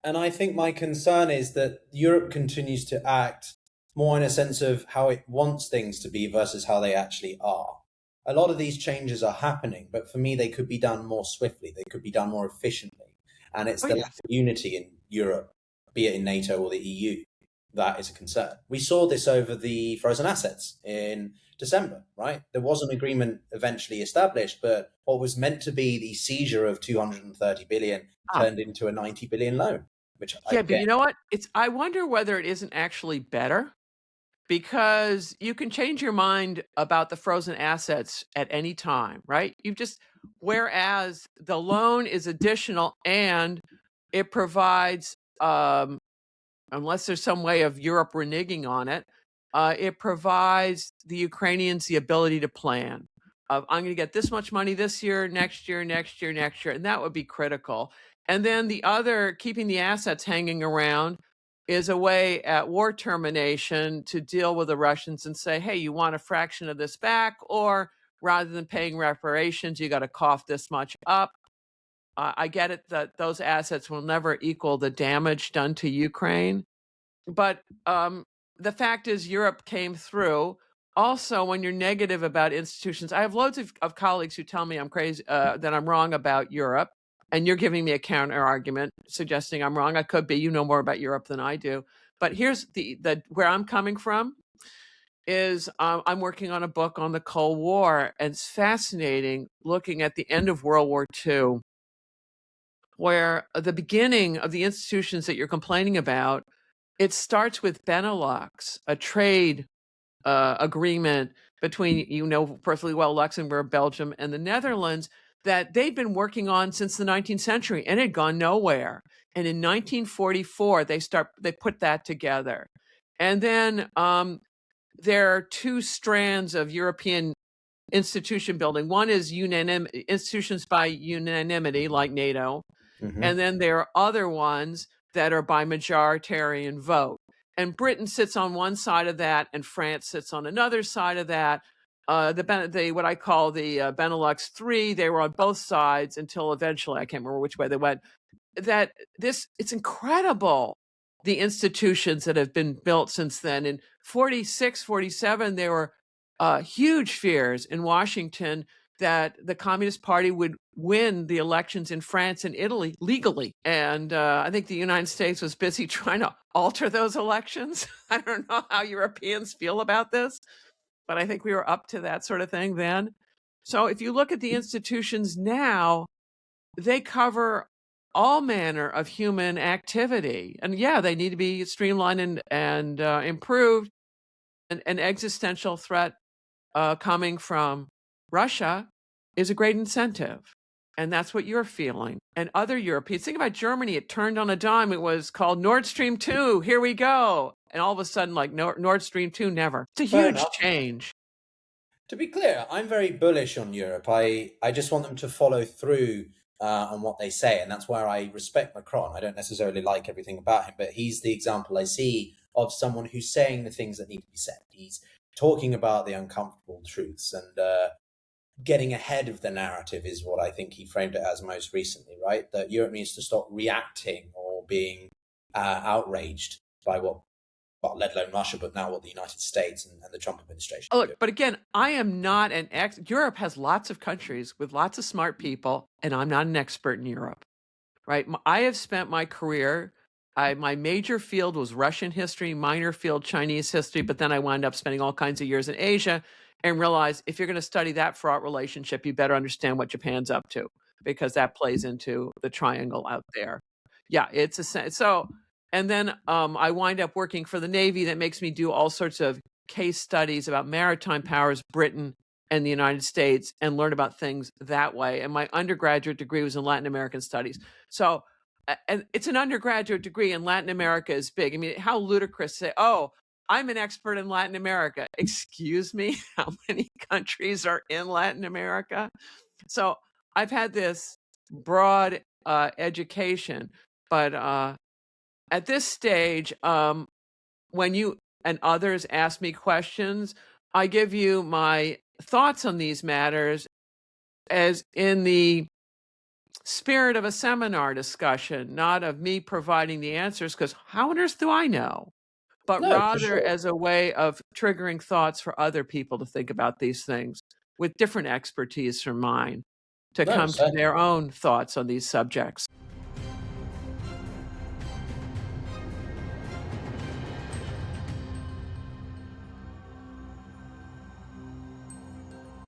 And I think my concern is that Europe continues to act more in a sense of how it wants things to be versus how they actually are. A lot of these changes are happening, but for me, they could be done more swiftly. They could be done more efficiently. And it's Oh, the lack yes. of unity in Europe, be it in NATO or the EU, that is a concern. We saw this over the frozen assets in December, right? There was an agreement eventually established, but what was meant to be the seizure of 230 billion Ah, turned into a 90 billion loan, which yeah, but again, you know what? I wonder whether it isn't actually better because you can change your mind about the frozen assets at any time, right? Whereas the loan is additional and it provides, unless there's some way of Europe reneging on it, it provides the Ukrainians the ability to plan. I'm going to get this much money this year, next year, next year, next year, and that would be critical. And then the other, keeping the assets hanging around, is a way at war termination to deal with the Russians and say, hey, you want a fraction of this back, or rather than paying reparations, you got to cough this much up. I get it that those assets will never equal the damage done to Ukraine, but the fact is, Europe came through. Also, when you're negative about institutions, I have loads of colleagues who tell me I'm crazy, that I'm wrong about Europe, and you're giving me a counter argument suggesting I'm wrong. I could be. You know more about Europe than I do. But here's the where I'm coming from is I'm working on a book on the Cold War, and it's fascinating looking at the end of World War II, where the beginning of the institutions that you're complaining about, it starts with Benelux, a trade agreement between, perfectly well, Luxembourg, Belgium, and the Netherlands that they'd been working on since the 19th century and had gone nowhere. And in 1944, they put that together. And then there are two strands of European institution building. One is institutions by unanimity, like NATO, mhm. and then there are other ones that are by majoritarian vote. And Britain sits on one side of that, and France sits on another side of that. What I call the Benelux Three, they were on both sides until eventually, I can't remember which way they went. It's incredible, the institutions that have been built since then. In 46, 47, there were huge fears in Washington that the Communist Party would win the elections in France and Italy legally. And I think the United States was busy trying to alter those elections. I don't know how Europeans feel about this, but I think we were up to that sort of thing then. So if you look at the institutions now, they cover all manner of human activity. And yeah, they need to be streamlined and improved. An existential threat coming from Russia is a great incentive. And that's what you're feeling. And other Europeans, think about Germany, it turned on a dime. It was called Nord Stream 2. Here we go. And all of a sudden, like Nord Stream 2, never. It's a Fair huge enough. change. To be clear, I'm very bullish on Europe. I just want them to follow through on what they say, and that's where I respect Macron. I don't necessarily like everything about him, but he's the example I see of someone who's saying the things that need to be said. He's talking about the uncomfortable truths and getting ahead of the narrative is what I think he framed it as most recently, right? That Europe needs to stop reacting or being outraged by what, well, let alone Russia, but now what the United States and the Trump administration Oh, are look, doing. but again, I am not Europe has lots of countries with lots of smart people, and I'm not an expert in Europe, right? I have spent my career, my major field was Russian history, minor field Chinese history, but then I wound up spending all kinds of years in Asia and realized if you're going to study that fraught relationship, you better understand what Japan's up to, because that plays into the triangle out there. Yeah, so. And then I wind up working for the Navy. That makes me do all sorts of case studies about maritime powers, Britain and the United States, and learn about things that way. And my undergraduate degree was in Latin American studies. So, and it's an undergraduate degree, and Latin America is big. I mean, how ludicrous to say, oh, I'm an expert in Latin America. Excuse me, how many countries are in Latin America? So I've had this broad education, but at this stage, when you and others ask me questions, I give you my thoughts on these matters as in the spirit of a seminar discussion, not of me providing the answers, because how on earth do I know? But No, for rather sure. as a way of triggering thoughts for other people to think about these things with different expertise from mine, to No, come to certainly. their own thoughts on these subjects.